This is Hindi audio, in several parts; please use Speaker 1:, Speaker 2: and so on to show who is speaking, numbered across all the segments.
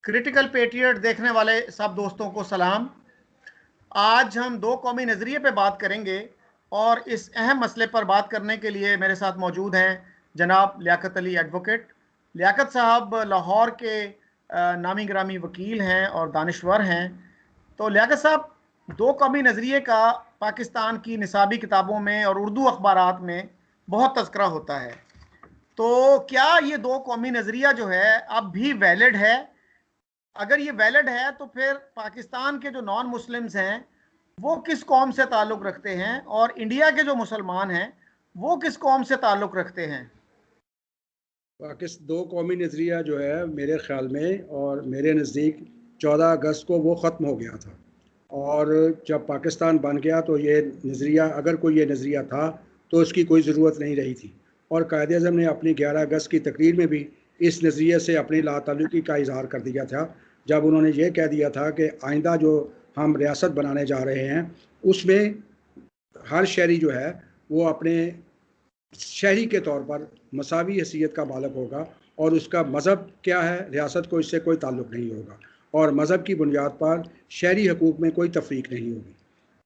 Speaker 1: क्रिटिकल पेट्रियट देखने वाले सब दोस्तों को सलाम। आज हम दो कौमी नज़रिए पे बात करेंगे और इस अहम मसले पर बात करने के लिए मेरे साथ मौजूद हैं जनाब लियाकत अली एडवोकेट। लियाकत साहब लाहौर के नामी गिरामी वकील हैं और दानिश्वर हैं। तो लियाकत साहब, दो कौमी नज़रिए का पाकिस्तान की निसाबी किताबों में और उर्दू अखबारात में बहुत तज़किरा होता है। तो क्या ये दो कौमी नज़रिया जो है अब भी वैलिड है? अगर ये वैलिड है तो फिर पाकिस्तान के जो नॉन मुस्लिम्स हैं वो किस कौम से ताल्लुक़ रखते हैं और इंडिया के जो मुसलमान हैं वो किस कौम से ताल्लुक़ रखते हैं?
Speaker 2: पाकिस्तान दो कौमी नज़रिया जो है मेरे ख़्याल में और मेरे नज़दीक 14 अगस्त को वो ख़त्म हो गया था। और जब पाकिस्तान बन गया तो ये नज़रिया, अगर कोई ये नज़रिया था तो उसकी कोई ज़रूरत नहीं रही थी। और कायद-ए-आज़म ने अपनी 11 अगस्त की तकरीर में भी इस नज़रिए से अपनी लाताल्लुकी का इज़हार कर दिया था, जब उन्होंने ये कह दिया था कि आइंदा जो हम रियासत बनाने जा रहे हैं उसमें हर शहरी जो है वो अपने शहरी के तौर पर मसावी हैसियत का मालिक होगा और उसका मज़हब क्या है, रियासत को इससे कोई ताल्लुक़ नहीं होगा और मज़हब की बुनियाद पर शहरी हकूक़ में कोई तफरीक नहीं होगी।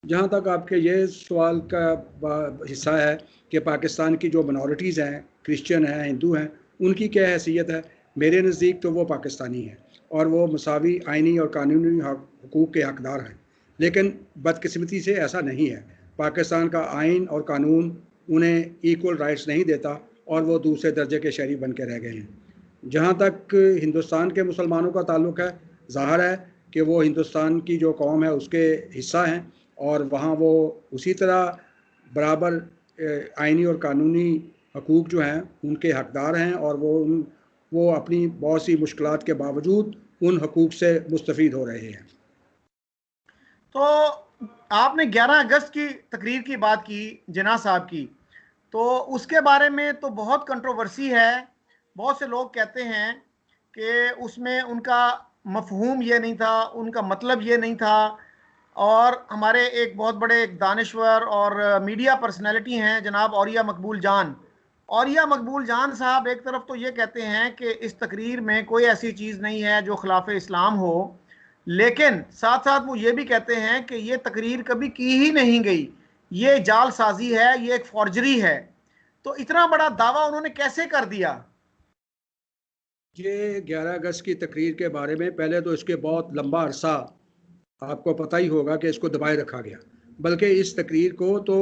Speaker 2: जहाँ तक आपके ये सवाल का हिस्सा है कि पाकिस्तान की जो मिनॉरिटीज़ हैं, क्रिश्चियन हैं, हिंदू हैं, उनकी क्या हैसियत है, मेरे नज़दीक तो वो पाकिस्तानी हैं और वो मसावी आइनी और कानूनी हकूक़ के हकदार हैं। लेकिन बदकिस्मती से ऐसा नहीं है। पाकिस्तान का आइन और कानून उन्हें इक्वल राइट्स नहीं देता और वो दूसरे दर्जे के शहरी बन के रह गए हैं। जहाँ तक हिंदुस्तान के मुसलमानों का ताल्लुक़ है, ज़ाहिर है कि वो हिंदुस्तान की जो कौम है उसके हिस्सा हैं और वहाँ वो उसी तरह बराबर आइनी और कानूनी हकूक़ जो हैं उनके हकदार हैं और वो अपनी बहुत सी मुश्किलात के बावजूद उन हकूक़ से मुस्तफ़ीद हो रहे हैं।
Speaker 1: तो आपने 11 अगस्त की तकरीर की बात की जिन्ना साहब की, तो उसके बारे में तो बहुत कंट्रोवर्सी है। बहुत से लोग कहते हैं कि उसमें उनका मफहूम ये नहीं था, उनका मतलब ये नहीं था। और हमारे एक बहुत बड़े एक दानिश्वर और मीडिया पर्सनैलिटी हैं जनाब औरिया मकबूल जान। औरिया मकबूल जान साहब एक तरफ तो ये कहते हैं कि इस तकरीर में कोई ऐसी चीज़ नहीं है जो खिलाफ इस्लाम हो, लेकिन साथ साथ वो ये भी कहते हैं कि ये तकरीर कभी की ही नहीं गई, ये जालसाजी है, ये एक फॉर्जरी है। तो इतना बड़ा दावा उन्होंने कैसे कर दिया?
Speaker 2: ये 11 अगस्त की तकरीर के बारे में पहले तो इसके बहुत लंबा अरसा आपको पता ही होगा कि इसको दबाए रखा गया, बल्कि इस तकरीर को तो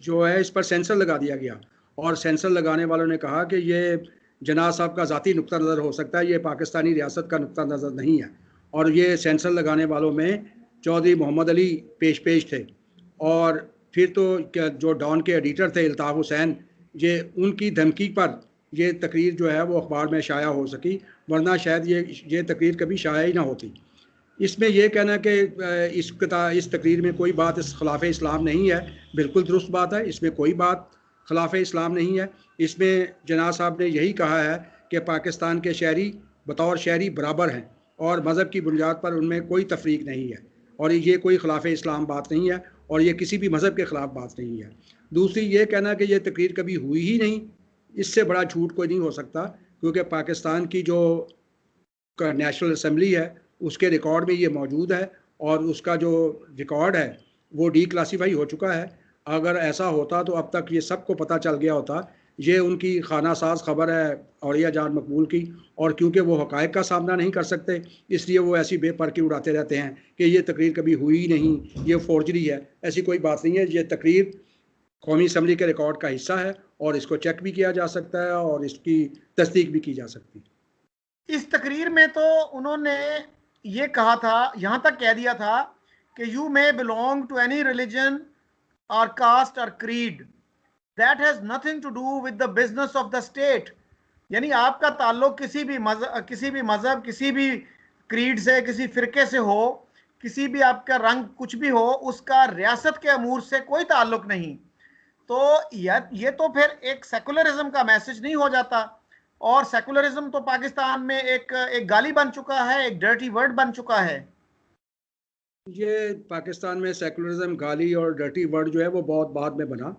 Speaker 2: जो है इस पर सेंसर लगा दिया गया और सेंसर लगाने वालों ने कहा कि ये जना साहब का ज़ाती नुक्ता नज़र हो सकता है, ये पाकिस्तानी रियासत का नुक्ता नज़र नहीं है। और ये सेंसर लगाने वालों में चौधरी मोहम्मद अली पेश थे और फिर तो जो डॉन के एडिटर थे अल्ताफ़ हुसैन, ये उनकी धमकी पर ये तकरीर जो है वो अखबार में शाया हो सकी, वरना शायद ये तकरीर कभी शाया ही ना होती। इसमें यह कहना कि इस तकरीर में कोई बात इस खिलाफ इस्लाम नहीं है, बिल्कुल दुरुस्त बात है, इसमें कोई बात खिलाफ इस्लाम नहीं है। इसमें जना साहब ने यही कहा है कि पाकिस्तान के शहरी बतौर शहरी बराबर हैं और मज़हब की बुनियाद पर उनमें कोई तफरीक नहीं है और ये कोई खिलाफ इस्लाम बात नहीं है और ये किसी भी मज़हब के ख़िलाफ़ बात नहीं है। दूसरी ये कहना कि यह तकरीर कभी हुई ही नहीं, इससे बड़ा झूठ कोई नहीं हो सकता, क्योंकि पाकिस्तान की जो नेशनल असम्बली है उसके रिकॉर्ड में ये मौजूद है और उसका जो रिकॉर्ड है वो डिक्लासीफाई हो चुका है। अगर ऐसा होता तो अब तक ये सबको पता चल गया होता। ये उनकी खाना साज खबर है औरिया जान मकबूल की, और क्योंकि वो हक़ाइक़ का सामना नहीं कर सकते इसलिए वो ऐसी बेपरखी उड़ाते रहते हैं कि ये तकरीर कभी हुई ही नहीं, ये फोर्जरी है। ऐसी कोई बात नहीं है। ये तकरीर कौमी असम्बली के रिकॉर्ड का हिस्सा है और इसको चेक भी किया जा सकता है और इसकी तस्दीक भी की जा सकती है।
Speaker 1: इस तकरीर में तो उन्होंने ये कहा था, यहां तक कह दिया था कि you may belong to any religion or caste or creed, that has nothing to do with the business of the state. यानी आपका ताल्लुक किसी भी मजहब, किसी भी क्रीड से, किसी फिरके से हो, किसी भी आपका रंग कुछ भी हो, उसका रियासत के अमूर से कोई ताल्लुक नहीं। तो ये तो फिर एक सेकुलरिज्म का मैसेज नहीं हो जाता? और सेकुलरिज्म तो पाकिस्तान में एक गाली बन चुका है, एक डर्टी वर्ड बन चुका है।
Speaker 2: ये पाकिस्तान में सेकुलरिज्म गाली और डर्टी वर्ड जो है वो बहुत बाद में बना।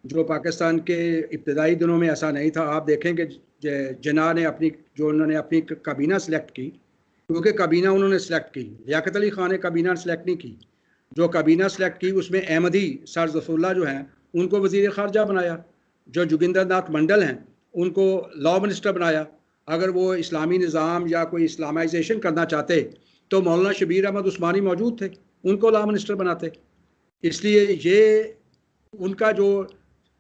Speaker 2: जो पाकिस्तान के इब्तदाई दिनों में ऐसा नहीं था। आप देखें कि जिन्ना ने अपनी जो उन्होंने अपनी काबीना सेलेक्ट की, क्योंकि काबीना उन्होंने सेलेक्ट की। लियाकत अली खान ने काबीना सेलेक्ट नहीं की, जो काबीना सेलेक्ट की उसमें अहमदी सर जफरुल्ला जो हैं उनको वज़ीर ख़ारजा बनाया, जो जोगिंदर नाथ मंडल हैं उनको लॉ मिनिस्टर बनाया। अगर वो इस्लामी निज़ाम या कोई इस्लामाइजेशन करना चाहते तो मौलाना शबीर अहमद उस्मानी मौजूद थे, उनको लॉ मिनिस्टर बनाते। इसलिए ये उनका जो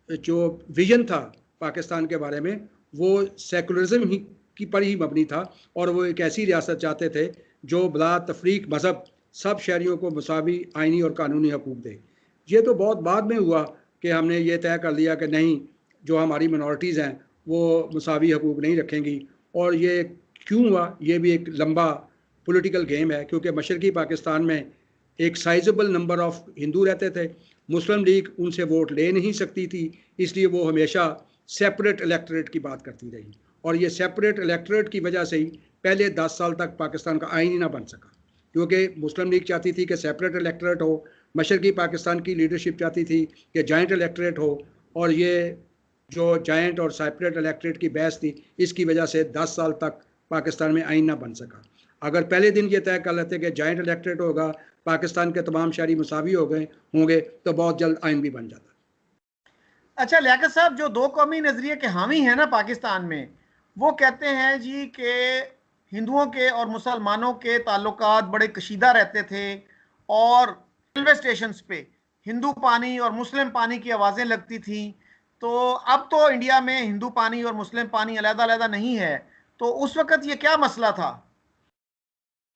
Speaker 2: जो विजन था पाकिस्तान के बारे में वो सेकुलरिज्म ही की पर ही मबनी था, और वो एक ऐसी रियासत चाहते थे जो बला तफरीक मज़हब सब शहरियों को मसावी आइनी और कानूनी हकूक़ दे। ये तो बहुत बाद में हुआ कि हमने ये तय कर लिया कि नहीं, जो हमारी मिनॉरिटीज़ हैं वो मसावी हकूक़ नहीं रखेंगी। और ये क्यों हुआ, ये भी एक लंबा पॉलिटिकल गेम है, क्योंकि मशरक़ी पाकिस्तान में एक साइजेबल नंबर ऑफ हिंदू रहते थे, मुस्लिम लीग उनसे वोट ले नहीं सकती थी, इसलिए वो हमेशा सेपरेट इलेक्टोरेट की बात करती रही। और ये सेपरेट इलेक्टोरेट की वजह से ही पहले 10 साल तक पाकिस्तान का आइन ही ना बन सका, क्योंकि मुस्लिम लीग चाहती थी कि सेपरेट इलेक्टोरेट हो, मशरक़ी पाकिस्तान की लीडरशिप चाहती थी कि जॉइंट इलेक्टोरेट हो, और ये जो जॉइंट और सेपरेट इलेक्टोरेट की बहस थी इसकी वजह से 10 साल तक पाकिस्तान में आइन ना बन सका। अगर पहले दिन ये तय कर लेते कि जॉइंट इलेक्टोरेट होगा, पाकिस्तान के तमाम शहरी मुसावी हो गए होंगे, तो बहुत जल्द आइन भी बन जाता।
Speaker 1: अच्छा लियाकत साहब, जो दो कौमी नज़रिए के हामी हैं ना पाकिस्तान में, वो कहते हैं जी कि हिंदुओं के और मुसलमानों के ताल्लुकात बड़े कशीदा रहते थे, और रेलवे स्टेशन पे हिंदू पानी और मुस्लिम पानी की आवाज़ें लगती थी। तो अब तो इंडिया में हिंदू पानी और मुस्लिम पानी अलग-अलग नहीं है, तो उस वक़्त ये क्या मसला था?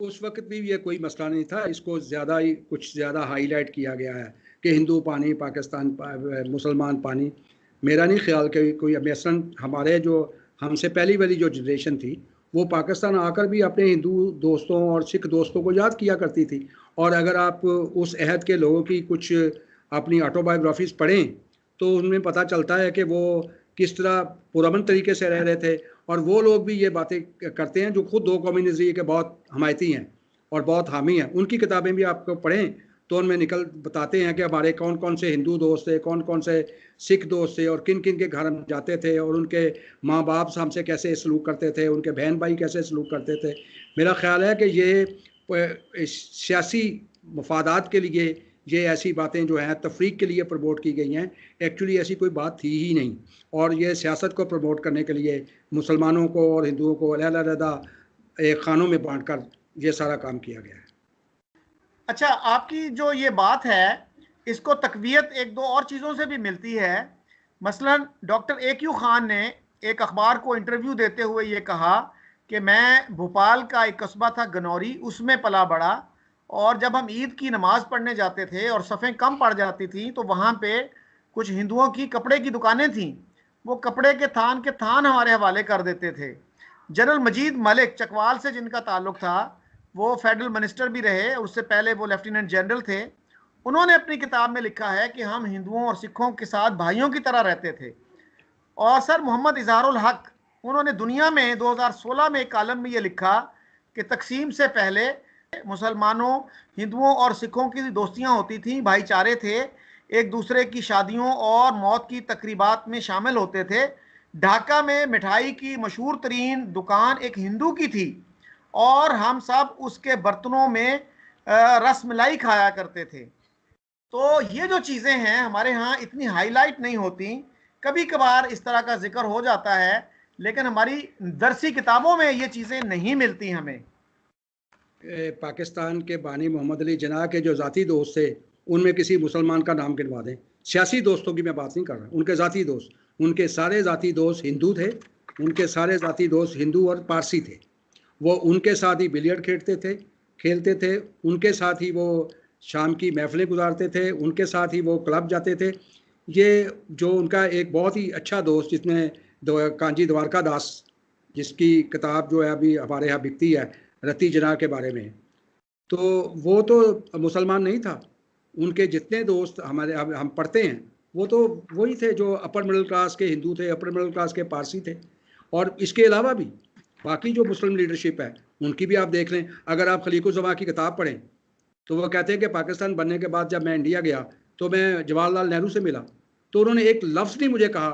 Speaker 2: उस वक्त भी ये कोई मसला नहीं था, इसको ज़्यादा ही कुछ ज़्यादा हाईलाइट किया गया है कि हिंदू पानी, पाकिस्तान मुसलमान पानी। मेरा नहीं ख्याल कि कोई मसलन हमारे जो हमसे पहली वाली जो जनरेशन थी वो पाकिस्तान आकर भी अपने हिंदू दोस्तों और सिख दोस्तों को याद किया करती थी। और अगर आप उस अहद के लोगों की कुछ अपनी ऑटोबायोग्राफीज़ पढ़ें तो उनमें पता चलता है कि वो किस तरह पुरअमन तरीके से रह रहे थे। और वो लोग भी ये बातें करते हैं जो खुद दो कौमी नज़रिए के बहुत हमायती हैं और बहुत हामी हैं। उनकी किताबें भी आपको पढ़ें तो उनमें निकल बताते हैं कि हमारे कौन कौन से हिंदू दोस्त थे, कौन कौन से सिख दोस्त थे, और किन किन के घर हम जाते थे, और उनके माँ बाप हमसे कैसे सलूक करते थे, उनके बहन भाई कैसे सलूक करते थे। मेरा ख्याल है कि ये सियासी मफादात के लिए ये ऐसी बातें जो हैं तफरीक के लिए प्रमोट की गई हैं, एक्चुअली ऐसी कोई बात थी ही नहीं। और ये सियासत को प्रमोट करने के लिए मुसलमानों को और हिंदुओं को अलग-अलग एक खानों में बांटकर ये सारा काम किया गया है।
Speaker 1: अच्छा, आपकी जो ये बात है इसको तकवीयत एक दो और चीज़ों से भी मिलती है। मसलन डॉक्टर ए.क्यू. खान ने एक अखबार को इंटरव्यू देते हुए ये कहा कि मैं भोपाल का एक कस्बा था गनौरी, उसमें पला बड़ा, और जब हम ईद की नमाज पढ़ने जाते थे और सफ़ें कम पड़ जाती थी तो वहाँ पे कुछ हिंदुओं की कपड़े की दुकानें थीं, वो कपड़े के थान हमारे हवाले कर देते थे। जनरल मजीद मलिक चकवाल से जिनका ताल्लुक था, वो फेडरल मिनिस्टर भी रहे, उससे पहले वो लेफ्टिनेंट जनरल थे। उन्होंने अपनी किताब में लिखा है कि हम हिंदुओं और सिखों के साथ भाइयों की तरह रहते थे। और सर मोहम्मद इजहारुल हक, उन्होंने दुनिया में 2016 में एक कॉलम में ये लिखा कि तकसीम से पहले मुसलमानों, हिंदुओं और सिखों की दोस्तियां होती थीं, भाईचारे थे, एक दूसरे की शादियों और मौत की तकरीबात में शामिल होते थे। ढाका में मिठाई की मशहूर तरीन दुकान एक हिंदू की थी, और हम सब उसके बर्तनों में रसमलाई खाया करते थे। तो ये जो चीज़ें हैं हमारे यहाँ इतनी हाईलाइट नहीं होती, कभी कभार इस तरह का जिक्र हो जाता है, लेकिन हमारी दरसी किताबों में ये चीज़ें नहीं मिलती हमें।
Speaker 2: पाकिस्तान के बानी मोहम्मद अली जिन्ना के जो ज़ाती दोस्त थे उनमें किसी मुसलमान का नाम गिनवा दें। सियासी दोस्तों की मैं बात नहीं कर रहा, उनके ज़ाती दोस्त, उनके सारे ज़ाती दोस्त हिंदू थे, उनके सारे ज़ाती दोस्त हिंदू और पारसी थे। वो उनके साथ ही बिलियर्ड खेलते थे, उनके साथ ही वो शाम की महफिलें गुजारते थे, उनके साथ ही वो क्लब जाते थे। ये जो उनका एक बहुत ही अच्छा दोस्त जिसने कांजी द्वारका दास, जिसकी किताब जो है अभी हमारे यहाँ बिकती है रति जना के बारे में, तो वो तो मुसलमान नहीं था। उनके जितने दोस्त हमारे हम पढ़ते हैं वो तो वही थे जो अपर मिडिल क्लास के हिंदू थे, अपर मिडिल क्लास के पारसी थे। और इसके अलावा भी बाकी जो मुस्लिम लीडरशिप है उनकी भी आप देख लें। अगर आप खलीकुज़्ज़मा की किताब पढ़ें तो वो कहते हैं कि पाकिस्तान बनने के बाद जब मैं इंडिया गया तो मैं जवाहरलाल नेहरू से मिला, तो उन्होंने एक लफ्ज़ नहीं मुझे कहा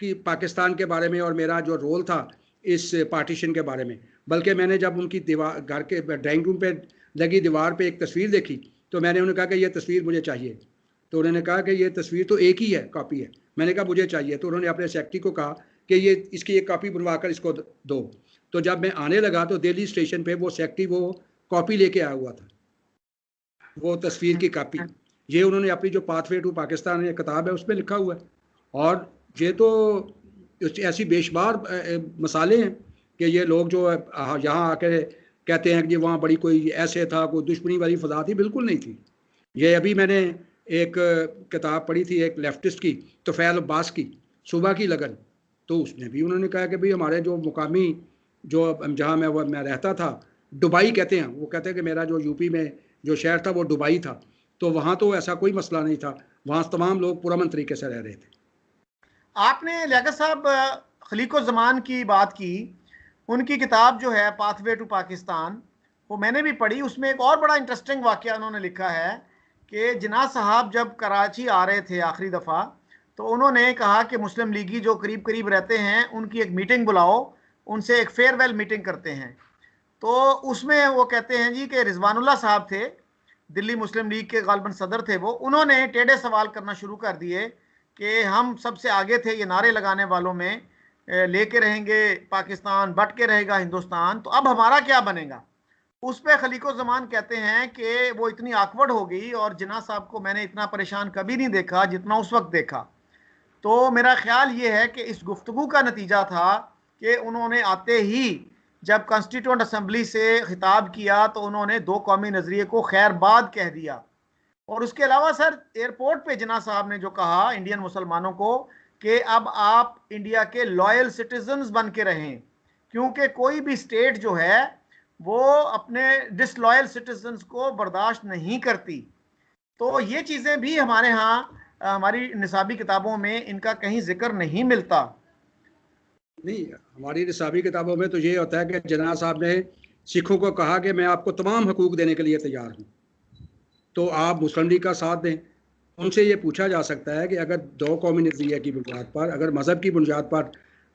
Speaker 2: कि पाकिस्तान के बारे में और मेरा जो रोल था इस पार्टीशन के बारे में। बल्कि मैंने जब उनकी दीवार, घर के ड्राइंग रूम पे लगी दीवार पे एक तस्वीर देखी तो मैंने उन्हें कहा कि ये तस्वीर मुझे चाहिए। तो उन्होंने कहा कि ये तस्वीर तो एक ही है, कॉपी है। मैंने कहा मुझे चाहिए। तो उन्होंने अपने सेक्रेटरी को कहा कि ये इसकी एक कॉपी बनवा कर इसको दो। तो जब मैं आने लगा तो दिल्ली स्टेशन पे वो सेक्रेटरी वो कॉपी लेके आया हुआ था, वो तस्वीर की कॉपी। ये उन्होंने अपनी जो पाथवे टू पाकिस्तान ये किताब है उसमें लिखा हुआ है। और ये तो ऐसी बेशुमार मसाले हैं कि ये लोग जो यहाँ आकर कहते हैं कि वहाँ बड़ी कोई ऐसे था, कोई दुश्मनी वाली फजा थी, बिल्कुल नहीं थी। ये अभी मैंने एक किताब पढ़ी थी एक लेफ्टिस्ट की, तुफैल अब्बास की, सुबह की लगन। तो उसमें भी उन्होंने कहा कि भाई हमारे जो मुकामी जो जहाँ मैं रहता था, दुबई कहते हैं, वो कहते हैं कि मेरा जो यूपी में जो शहर था वो दुबई था, तो वहाँ तो ऐसा कोई मसला नहीं था, वहाँ तमाम लोग पुरअमन तरीके से रह रहे थे।
Speaker 1: आपने लियाकत साहब खलीक़ुज़्ज़मान की बात की, उनकी किताब जो है पाथवे टू पाकिस्तान, वो मैंने भी पढ़ी। उसमें एक और बड़ा इंटरेस्टिंग वाक़या उन्होंने लिखा है कि जिन्ना साहब जब कराची आ रहे थे आखिरी दफ़ा, तो उन्होंने कहा कि मुस्लिम लीगी जो करीब करीब रहते हैं उनकी एक मीटिंग बुलाओ, उनसे एक फेयरवेल मीटिंग करते हैं। तो उसमें वो कहते हैं जी कि रिजवानुल्लाह साहब थे, दिल्ली मुस्लिम लीग के गालिबन सदर थे वो, उन्होंने टेढ़े सवाल करना शुरू कर दिए कि हम सबसे आगे थे ये नारे लगाने वालों में, लेके रहेंगे पाकिस्तान, बट के रहेगा हिंदुस्तान, तो अब हमारा क्या बनेगा। उस पर खलीक़ुज़्ज़मान कहते हैं कि वो इतनी आकवर्ड हो गई और जिन्ना साहब को मैंने इतना परेशान कभी नहीं देखा जितना उस वक्त देखा। तो मेरा ख्याल ये है कि इस गुफ्तगू का नतीजा था कि उन्होंने आते ही जब कॉन्स्टिट्यूंट असम्बली से खिताब किया तो उन्होंने दो कौमी नज़रिए को खैरबाद कह दिया। और उसके अलावा सर, एयरपोर्ट पे जिन्ना साहब ने जो कहा इंडियन मुसलमानों को कि अब आप इंडिया के लॉयल सिटीजन्स बन के रहें, क्योंकि कोई भी स्टेट जो है वो अपने डिसलॉयल सिटीजन्स को बर्दाश्त नहीं करती। तो ये चीज़ें भी हमारे यहाँ हमारी निसाबी किताबों में इनका कहीं जिक्र नहीं मिलता।
Speaker 2: नहीं, हमारी निसाबी किताबों में तो ये होता है कि जिन्ना साहब ने सिखों को कहा कि मैं आपको तमाम हकूक देने के लिए तैयार हूँ, तो आप मुस्लिम लीग का साथ दें। उनसे ये पूछा जा सकता है कि अगर दो कौमी नज़रिया की बुनियाद पर, अगर मज़हब की बुनियाद पर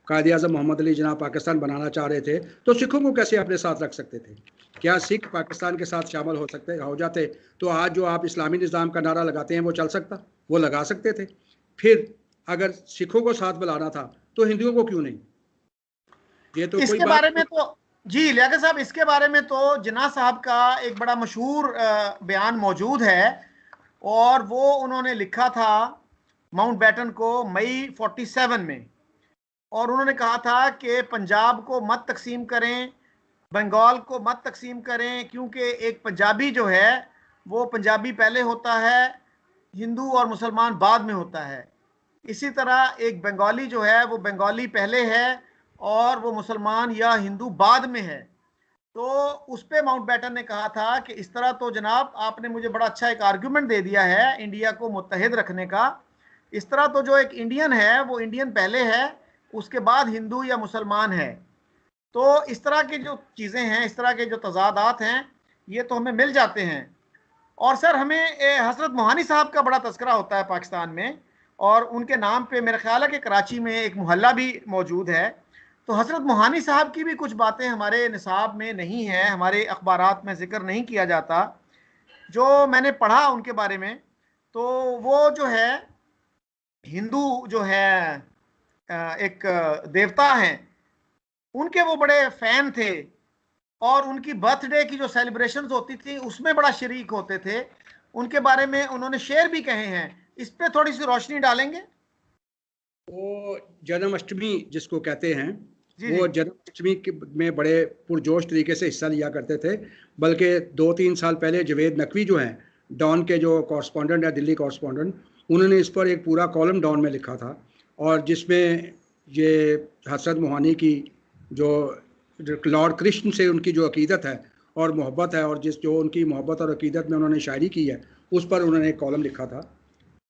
Speaker 2: कायद आज़म मोहम्मद अली जिन्ना पाकिस्तान बनाना चाह रहे थे, तो सिखों को कैसे अपने साथ रख सकते थे? क्या सिख पाकिस्तान के साथ शामिल हो जाते तो आज जो आप इस्लामी निज़ाम का नारा लगाते हैं वो चल सकता? वो लगा सकते थे। फिर अगर सिखों को साथ बुलाना था तो हिंदुओं को क्यों नहीं? ये तो कोई
Speaker 1: इसके
Speaker 2: बात
Speaker 1: बारे में
Speaker 2: नहीं।
Speaker 1: तो जी लियाकत साहब, इसके बारे में तो जिन्ना साहब का एक बड़ा मशहूर बयान मौजूद है, और वो उन्होंने लिखा था माउंटबेटन को मई 47 में। और उन्होंने कहा था कि पंजाब को मत तकसीम करें, बंगाल को मत तकसीम करें, क्योंकि एक पंजाबी जो है वो पंजाबी पहले होता है, हिंदू और मुसलमान बाद में होता है। इसी तरह एक बंगाली जो है वो बंगाली पहले है और वो मुसलमान या हिंदू बाद में है। तो उस पर माउंटबेटन ने कहा था कि इस तरह तो जनाब आपने मुझे बड़ा अच्छा एक आर्ग्यूमेंट दे दिया है इंडिया को मुत्तहिद रखने का। इस तरह तो जो एक इंडियन है वो इंडियन पहले है, उसके बाद हिंदू या मुसलमान है। तो इस तरह की जो चीज़ें हैं, इस तरह के जो तजादात हैं, ये तो हमें मिल जाते हैं। और सर, हमें हजरत मोहानी साहब का बड़ा तस्करा होता है पाकिस्तान में, और उनके नाम पे मेरा ख्याल है कि कराची में एक मोहल्ला भी मौजूद है। तो हजरत मोहानी साहब की भी कुछ बातें हमारे निसाब में नहीं है, हमारे अखबारात में जिक्र नहीं किया जाता। जो मैंने पढ़ा उनके बारे में, तो वो जो है हिंदू जो है एक देवता हैं, उनके वो बड़े फैन थे, और उनकी बर्थडे की जो सेलिब्रेशंस होती थी उसमें बड़ा शरीक होते थे। उनके बारे में उन्होंने शेर भी कहे हैं, इस पे थोड़ी सी रोशनी डालेंगे?
Speaker 2: वो जन्माष्टमी जिसको कहते हैं,
Speaker 1: जी जी।
Speaker 2: वो जन्माष्टमी में बड़े पुरजोश तरीके से हिस्सा लिया करते थे। बल्कि 2-3 साल पहले जवेद नकवी जो हैं, डॉन के जो कॉरस्पॉन्डेंट है, दिल्ली कॉरस्पॉन्डेंट, उन्होंने इस पर एक पूरा कॉलम डॉन में लिखा था, और जिसमें ये हसरत मोहानी की जो लॉर्ड कृष्ण से उनकी जो अकीदत है और मोहब्बत है, और जो उनकी मोहब्बत और अकीदत में उन्होंने शायरी की है, उस पर उन्होंने एक कॉलम लिखा था।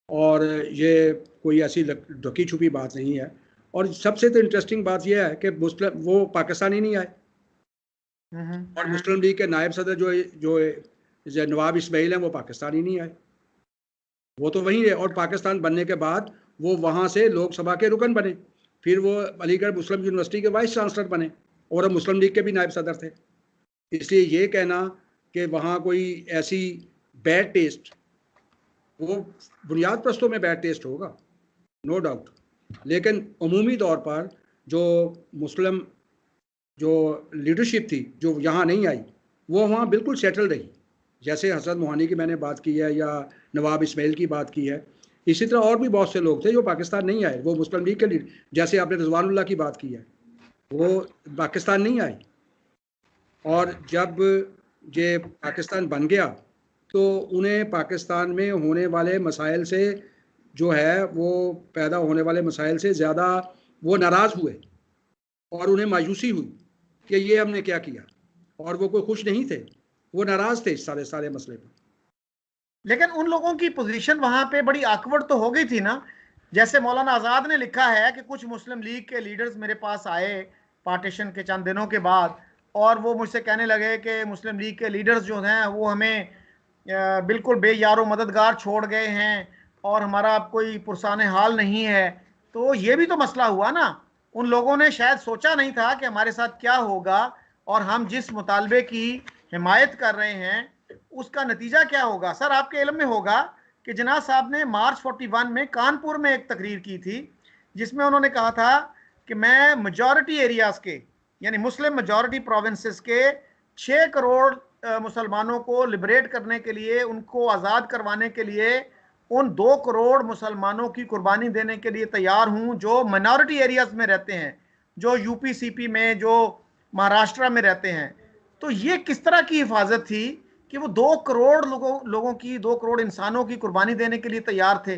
Speaker 2: और ये कोई ऐसी ढकी छुपी बात नहीं है। और सबसे तो इंटरेस्टिंग बात यह है कि मुस्लिम वो पाकिस्तानी नहीं आए, और मुस्लिम लीग के नायब सदर जो नवाब इस्माइल हैं वो पाकिस्तानी नहीं आए, वो तो वहीं है। और पाकिस्तान बनने के बाद वो वहाँ से लोकसभा के रुकन बने, फिर वो अलीगढ़ मुस्लिम यूनिवर्सिटी के वाइस चांसलर बने। और वो मुस्लिम लीग के भी नायब सदर थे। इसलिए ये कहना कि वहाँ कोई ऐसी बैड टेस्ट, वो बुनियाद परस्तों में बैड टेस्ट होगा, नो डाउट, लेकिन अमूमी तौर पर जो मुस्लिम जो लीडरशिप थी जो यहाँ नहीं आई, वो वहाँ बिल्कुल सेटल रही। जैसे हसन मोहानी की मैंने बात की है या नवाब इस्माइल की बात की है, इसी तरह और भी बहुत से लोग थे जो पाकिस्तान नहीं आए, वो मुस्लिम लीग के लीडर, जैसे आपने रिजवानुल्लाह की बात की है, वो पाकिस्तान नहीं आए। और जब ये पाकिस्तान बन गया तो उन्हें पाकिस्तान में होने वाले मसाइल से जो है वो पैदा होने वाले मसाइल से ज़्यादा वो नाराज़ हुए और उन्हें मायूसी हुई कि ये हमने क्या किया, और वो कोई खुश नहीं थे, वो नाराज़ थे इस सारे मसले पर।
Speaker 1: लेकिन उन लोगों की पोजीशन वहां पे बड़ी आकवर्ड तो हो गई थी ना। जैसे मौलाना आज़ाद ने लिखा है कि कुछ मुस्लिम लीग के लीडर्स मेरे पास आए पार्टीशन के चंद दिनों के बाद, और वो मुझसे कहने लगे कि मुस्लिम लीग के लीडर्स जो हैं वो हमें बिल्कुल बेयारो मददगार छोड़ गए हैं और हमारा अब कोई पुरसाने हाल नहीं है। तो ये भी तो मसला हुआ ना। उन लोगों ने शायद सोचा नहीं था कि हमारे साथ क्या होगा और हम जिस मुतालबे की हिमायत कर रहे हैं उसका नतीजा क्या होगा। सर, आपके इल्म में होगा कि जनाब साहब ने मार्च 41 में कानपुर में एक तकरीर की थी जिसमें उन्होंने कहा था कि मैं मेजॉरिटी एरियाज के, यानी मुस्लिम मेजॉरिटी प्रोविंसेस के 6 करोड़ मुसलमानों को लिबरेट करने के लिए, उनको आज़ाद करवाने के लिए उन 2 करोड़ मुसलमानों की कुर्बानी देने के लिए तैयार हूं जो माइनॉरिटी एरियाज में रहते हैं, जो यूपी सीपी में, जो महाराष्ट्र में रहते हैं। तो ये किस तरह की हिफाजत थी कि वो 2 करोड़ लोगों की, 2 करोड़ इंसानों की कुर्बानी देने के लिए तैयार थे।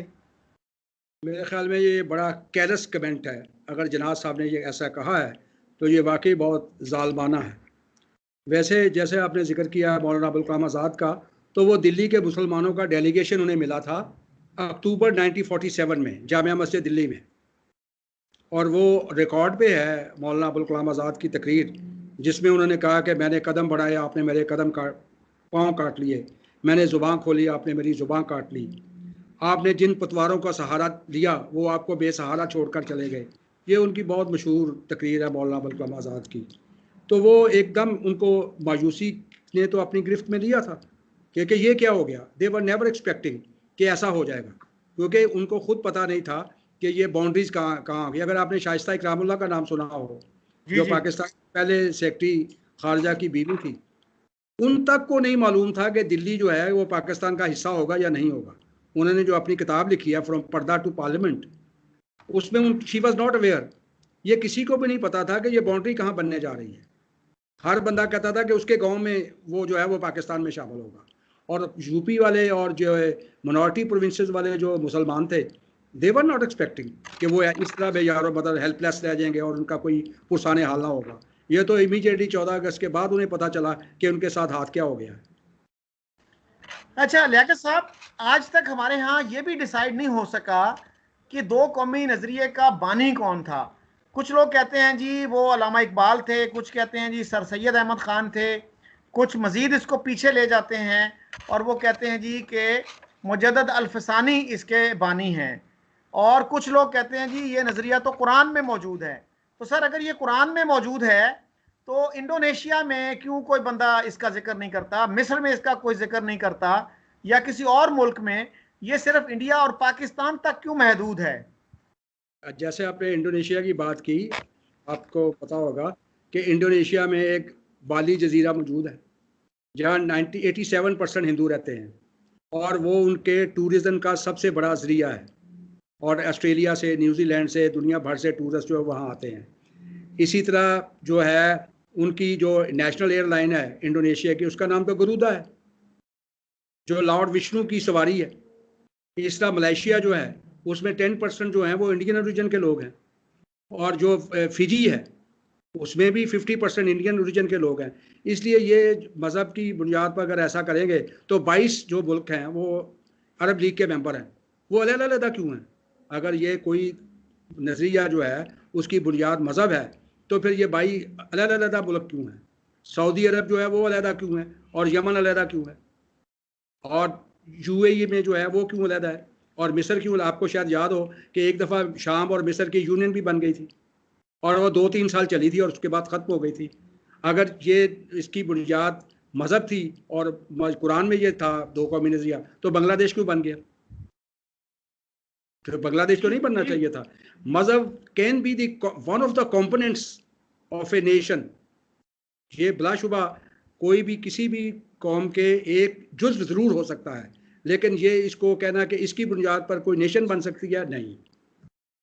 Speaker 2: मेरे ख्याल में ये बड़ा कैरस कमेंट है। अगर जनाब साहब ने ये ऐसा कहा है तो ये वाकई बहुत जालमाना है। वैसे जैसे आपने जिक्र किया मौलाना अबुल कलाम आज़ाद का, तो वो दिल्ली के मुसलमानों का डेलीगेशन उन्हें मिला था अक्टूबर 1947 में जामिया मस्जिद दिल्ली में, और वो रिकॉर्ड पे है मौलाना अबुल कलाम आज़ाद की तकरीर, जिसमें उन्होंने कहा कि मैंने कदम बढ़ाया, आपने मेरे कदम काट, पाँव काट लिए, मैंने ज़ुबान खोली, आपने मेरी ज़ुबान काट ली, आपने जिन पतवारों का सहारा लिया वो आपको बेसहारा छोड़कर चले गए। ये उनकी बहुत मशहूर तकरीर है मौलाना अबुल कलाम आज़ाद की। तो वो एकदम उनको मायूसी ने तो अपनी गिरफ्त में लिया था, क्योंकि ये क्या हो गया, दे वर नेवर एक्सपेक्टिंग कि ऐसा हो जाएगा, क्योंकि उनको खुद पता नहीं था कि ये बाउंड्रीज कहाँ आ गई। अगर आपने शाइस्ता इकरामुल्लाह का नाम सुना हो,
Speaker 1: जी
Speaker 2: जो
Speaker 1: जी।
Speaker 2: पाकिस्तान पहले सेक्रेटरी खारजा की बीवी थी, उन तक को नहीं मालूम था कि दिल्ली जो है वो पाकिस्तान का हिस्सा होगा या नहीं होगा। उन्होंने जो अपनी किताब लिखी है फ्रॉम पर्दा टू पार्लियामेंट, उसमें शी वॉज नॉट अवेयर, ये किसी को भी नहीं पता था कि ये बाउंड्री कहाँ बनने जा रही है। हर बंदा कहता था कि उसके गांव में वो जो है वो पाकिस्तान में शामिल होगा। और यूपी वाले और जो है मिनॉरिटी प्रोविंसेस वाले जो मुसलमान थे, दे वर नॉट एक्सपेक्टिंग कि वो इस तरह बेयारो मतलब हेल्पलेस रह जाएंगे और उनका कोई पुरसाने हाल ना होगा। ये तो इमीडिएटली 14 अगस्त के बाद उन्हें पता चला कि उनके साथ हाथ क्या हो गया है।
Speaker 1: अच्छा लियाकत साहब, आज तक हमारे यहाँ ये भी डिसाइड नहीं हो सका कि 2 कौमी नज़रिए का बानी कौन था। कुछ लोग कहते हैं जी वो अल्लामा इकबाल थे, कुछ कहते हैं जी सर सैयद अहमद ख़ान थे, कुछ मज़ीद इसको पीछे ले जाते हैं और वो कहते हैं जी कि मुजद्दद अल्फसानी इसके बानी हैं, और कुछ लोग कहते हैं जी ये नज़रिया तो कुरान में मौजूद है। तो सर, अगर ये कुरान में मौजूद है तो इंडोनेशिया में क्यों कोई बंदा इसका जिक्र नहीं करता, मिस्र में इसका कोई जिक्र नहीं करता, या किसी और मुल्क में? ये सिर्फ इंडिया और पाकिस्तान तक क्यों महदूद है?
Speaker 2: जैसे आपने इंडोनेशिया की बात की, आपको पता होगा कि इंडोनेशिया में एक बाली जजीरा मौजूद है जहाँ 87% हिंदू रहते हैं, और वो उनके टूरिज़्म का सबसे बड़ा ज़रिया है, और ऑस्ट्रेलिया से, न्यूजीलैंड से, दुनिया भर से टूरिस्ट जो है वहाँ आते हैं। इसी तरह जो है उनकी जो नेशनल एयरलाइन है इंडोनेशिया की, उसका नाम तो गरुदा है, जो लॉर्ड विष्णु की सवारी है। इस तरह मलेशिया जो है उसमें 10% जो हैं वो इंडियन ओरिजिन के लोग हैं, और जो फिजी है उसमें भी 50% इंडियन ओरिजिन के लोग हैं। इसलिए ये मज़हब की बुनियाद पर अगर ऐसा करेंगे तो 22 जो मुल्क हैं वो अरब लीग के मेंबर हैं, वो अलग-अलग क्यों हैं? अगर ये कोई नज़रिया जो है उसकी बुनियाद मज़हब है तो फिर ये 22 अलग-अलग मुल्क क्यों हैं? सऊदी अरब जो है वो अलग क्यों है, और यमन अलग क्यों है, और यूएई में जो है वो क्यों अलग है, और मिस्र क्यों? आपको शायद याद हो कि एक दफ़ा शाम और मिस्र की यूनियन भी बन गई थी, और वो 2-3 साल चली थी और उसके बाद ख़त्म हो गई थी। अगर ये इसकी बुनियाद मज़हब थी और कुरान में ये था 2 कौमी नज़रिया, तो बांग्लादेश क्यों बन गया? तो बांग्लादेश तो नहीं बनना चाहिए था। मज़हब can be the one of the components of a nation. ये बिलाशुबा कोई भी किसी भी कौम के एक जुज़्व ज़रूर हो सकता है, लेकिन ये इसको कहना कि इसकी बुनियाद पर कोई नेशन बन सकती है, नहीं।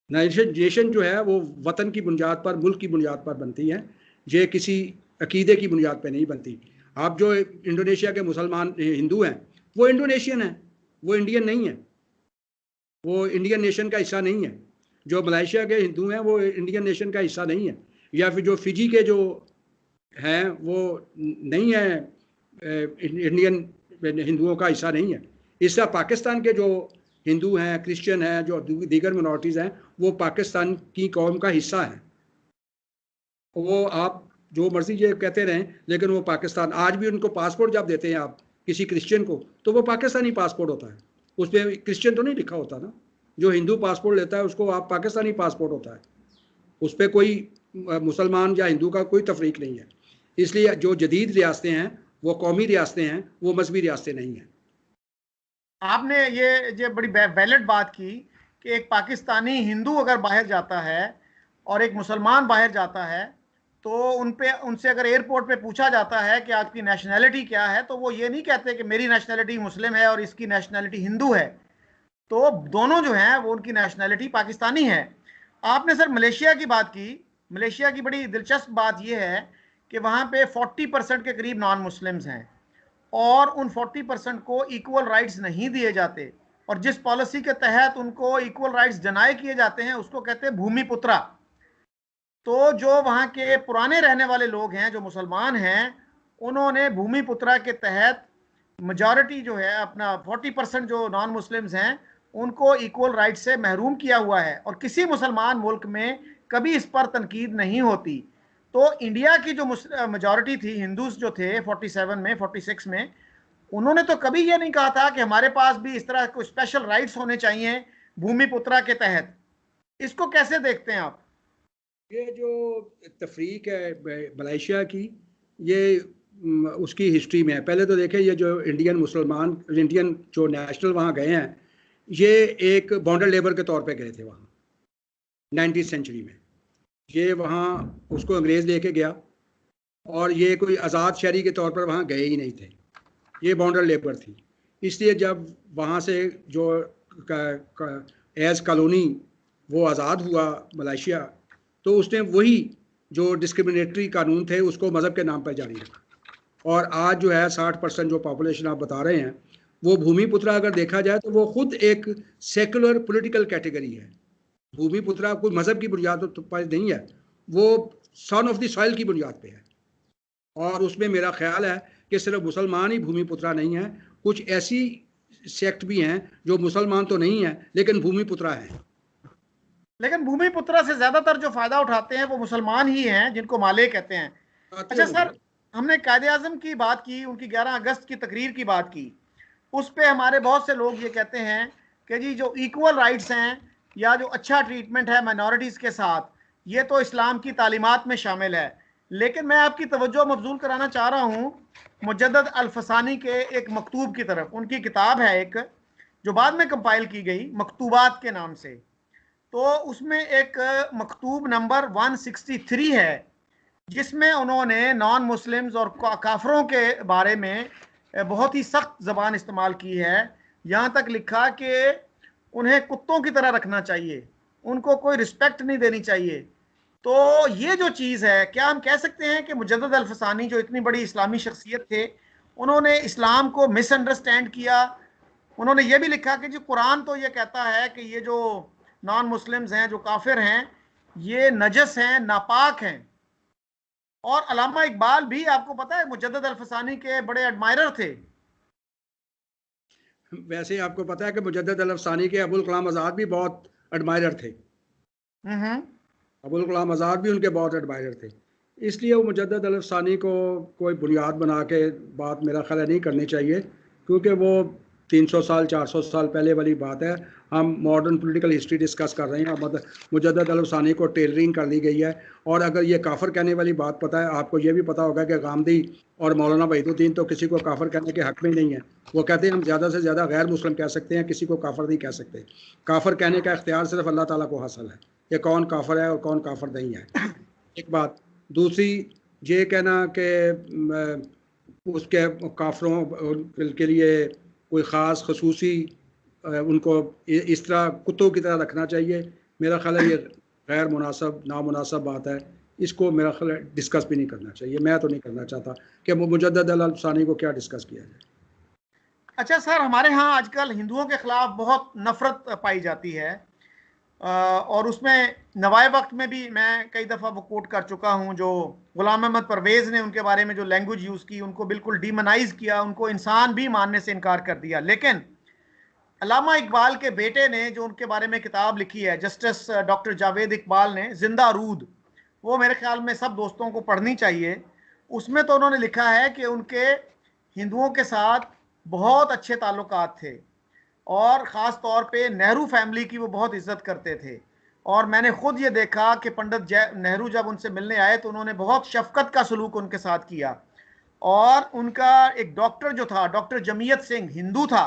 Speaker 2: नेशन जो है वो वतन की बुनियाद पर, मुल्क की बुनियाद पर बनती है, ये किसी अकीदे की बुनियाद पर नहीं बनती। आप जो इंडोनेशिया के मुसलमान हिंदू हैं वो इंडोनेशियन हैं, वो इंडियन नहीं है, वो इंडियन नेशन का हिस्सा नहीं है। जो मलेशिया के हिंदू हैं वो इंडियन नेशन का हिस्सा नहीं है, या फिर जो फिजी के जो हैं वो नहीं है इंडियन हिंदुओं का हिस्सा नहीं है। इस तरह पाकिस्तान के जो हिंदू हैं, क्रिश्चियन हैं, जो दीगर मिनॉरिटीज़ हैं, वो पाकिस्तान की कौम का हिस्सा हैं। वो आप जो मर्जी ये कहते रहें, लेकिन वो पाकिस्तान, आज भी उनको पासपोर्ट जब देते हैं आप किसी क्रिश्चियन को, तो वो पाकिस्तानी पासपोर्ट होता है, उसमें क्रिश्चियन तो नहीं लिखा होता ना। जो हिंदू पासपोर्ट लेता है उसको आप पाकिस्तानी पासपोर्ट होता है, उस पर कोई मुसलमान या हिंदू का कोई तफरीक नहीं है। इसलिए जो जदीद रियासतें हैं वो कौमी रियासतें हैं, वो मजहबी रियासतें नहीं हैं।
Speaker 1: आपने ये बड़ी वैलिड बात की कि एक पाकिस्तानी हिंदू अगर बाहर जाता है और एक मुसलमान बाहर जाता है, तो उनसे अगर एयरपोर्ट पे पूछा जाता है कि आपकी नेशनैलिटी क्या है, तो वो ये नहीं कहते कि मेरी नेशनैलिटी मुस्लिम है और इसकी नेशनैलिटी हिंदू है। तो दोनों जो हैं वो उनकी नेशनैलिटी पाकिस्तानी है। आपने सर मलेशिया की बात की। मलेशिया की बड़ी दिलचस्प बात यह है कि वहाँ पे 40% के करीब नॉन मुस्लिम्स हैं और उन 40% को इक्वल राइट्स नहीं दिए जाते, और जिस पॉलिसी के तहत उनको इक्वल राइट्स डिनाई किए जाते हैं उसको कहते हैं भूमिपुत्रा। तो जो वहाँ के पुराने रहने वाले लोग हैं, जो मुसलमान हैं, उन्होंने भूमिपुत्रा के तहत मेजॉरिटी जो है अपना 40% जो नॉन मुस्लिम्स हैं उनको इक्वल राइट से महरूम किया हुआ है, और किसी मुसलमान मुल्क में कभी इस पर तनकीद नहीं होती। तो इंडिया की जो मेजॉरिटी थी, हिंदूज जो थे 47 में, 46 में, उन्होंने तो कभी ये नहीं कहा था कि हमारे पास भी इस तरह को स्पेशल राइट्स होने चाहिए भूमिपुत्रा के तहत। इसको कैसे देखते हैं आप?
Speaker 2: ये जो तफरीक है मलेशिया की, ये उसकी हिस्ट्री में है। पहले तो देखें, ये जो इंडियन मुसलमान, इंडियन जो नेशनल वहाँ गए हैं, ये एक बॉन्डर लेबर के तौर पे गए थे वहाँ 19वीं सेंचुरी में। ये वहाँ उसको अंग्रेज़ लेके गया और ये कोई आज़ाद शहरी के तौर पर वहाँ गए ही नहीं थे, ये बॉन्डर लेबर थी। इसलिए जब वहाँ से जो एज़ कॉलोनी वो आज़ाद हुआ मलेशिया, तो उसने वही जो डिस्क्रिमिनेटरी कानून थे उसको मज़हब के नाम पर जारी रखा। और आज जो है 60% जो पॉपुलेशन आप बता रहे हैं, वो भूमिपुत्रा अगर देखा जाए तो वो खुद एक सेकुलर पॉलिटिकल कैटेगरी है। भूमिपुत्रा कोई मज़हब की बुनियाद पर नहीं है, वो सन ऑफ द सॉइल की बुनियाद पे है। और उसमें मेरा ख्याल है कि सिर्फ मुसलमान ही भूमिपुत्रा नहीं है, कुछ ऐसी सेक्ट भी हैं जो मुसलमान तो नहीं है लेकिन भूमिपुत्रा हैं।
Speaker 1: लेकिन भूमिपुत्रा से ज्यादातर जो फायदा उठाते हैं वो मुसलमान ही हैं, जिनको माले कहते हैं। अच्छा सर, हमने कायदे आजम की बात की, उनकी 11 अगस्त की तकरीर की बात की। उस पे हमारे बहुत से लोग ये कहते हैं कि जी जो इक्वल राइट्स हैं या जो अच्छा ट्रीटमेंट है माइनॉरिटीज़ के साथ, ये तो इस्लाम की तालीमात में शामिल है। लेकिन मैं आपकी तवज्जो मबजूल कराना चाह रहा हूँ मुजद्दद अल-फसानी के एक मकतूब की तरफ। उनकी किताब है एक, जो बाद में कंपाइल की गई मकतूबात के नाम से। तो उसमें एक मकतूब नंबर 163 है, जिसमें उन्होंने नॉन मुस्लिम्स और काफरों के बारे में बहुत ही सख्त ज़बान इस्तेमाल की है। यहाँ तक लिखा कि उन्हें कुत्तों की तरह रखना चाहिए, उनको कोई रिस्पेक्ट नहीं देनी चाहिए। तो ये जो चीज़ है, क्या हम कह सकते हैं कि मुजद्दद अल-फसानी जो इतनी बड़ी इस्लामी शख्सियत थे, उन्होंने इस्लाम को मिसअंडरस्टैंड किया? उन्होंने ये भी लिखा कि जो कुरान तो ये कहता है कि ये जो नॉन मुस्लिम्स हैं, जो काफिर हैं, ये नजस हैं, नापाक हैं। और अल्लामा इकबाल भी, आपको पता है, मुजद्दद अल-फसानी के बड़े एडमायरर थे।
Speaker 2: वैसे आपको पता है कि मुजद्दद अल-फसानी के अबुल कलाम आज़ाद भी बहुत एडमायरर थे। अबुल कलाम आज़ाद भी उनके बहुत एडमायरर थे। इसलिए वो मुजद्दद अल-फसानी को कोई बुनियाद बना के बात मेरा ख्याल नहीं करनी चाहिए, क्योंकि वो 300 साल 400 साल पहले वाली बात है। हम मॉडर्न पॉलिटिकल हिस्ट्री डिस्कस कर रहे हैं। मतलब मुजद्दद अल-हुसैनी को टेलरिंग कर दी गई है। और अगर ये काफर कहने वाली बात पता है, आपको ये भी पता होगा कि गांधी और मौलाना वहीदुद्दीन तो किसी को काफर कहने के हक में नहीं है। वो कहते हैं हम ज़्यादा से ज़्यादा गैर मुस्लिम कह सकते हैं, किसी को काफर नहीं कह सकते। काफर कहने का इख्तियार सिर्फ अल्लाह ताला को हासिल है, ये कौन काफर है और कौन काफर नहीं है। एक बात। दूसरी, ये कहना कि उसके काफरों के लिए कोई ख़ास खसूसी उनको इस तरह कुत्तों की तरह रखना चाहिए, मेरा ख्याल है ये गैर मुनासब नामुनासब बात है। इसको मेरा ख्याल डिस्कस भी नहीं करना चाहिए। मैं तो नहीं करना चाहता कि मुजद्दद अल-हुसैनी को क्या डिस्कस किया जाए।
Speaker 1: अच्छा सर, हमारे यहाँ आजकल हिंदुओं के खिलाफ बहुत नफरत पाई जाती है, और उसमें नवाए वक्त में भी मैं कई दफ़ा वो कोट कर चुका हूँ, जो गुलाम अहमद परवेज़ ने उनके बारे में जो लैंग्वेज यूज़ की, उनको बिल्कुल डीमोनाइज किया, उनको इंसान भी मानने से इनकार कर दिया। लेकिन अल्लामा इकबाल के बेटे ने जो उनके बारे में किताब लिखी है, जस्टिस डॉक्टर जावेद इकबाल ने, जिंदा रूद, वो मेरे ख्याल में सब दोस्तों को पढ़नी चाहिए। उसमें तो उन्होंने लिखा है कि उनके हिंदुओं के साथ बहुत अच्छे ताल्लुकात थे और ख़ास तौर पे नेहरू फैमिली की वो बहुत इज्जत करते थे। और मैंने खुद ये देखा कि पंडित नेहरू जब उनसे मिलने आए तो उन्होंने बहुत शफकत का सलूक उनके साथ किया। और उनका एक डॉक्टर जो था, डॉक्टर जमीयत सिंह, हिंदू था,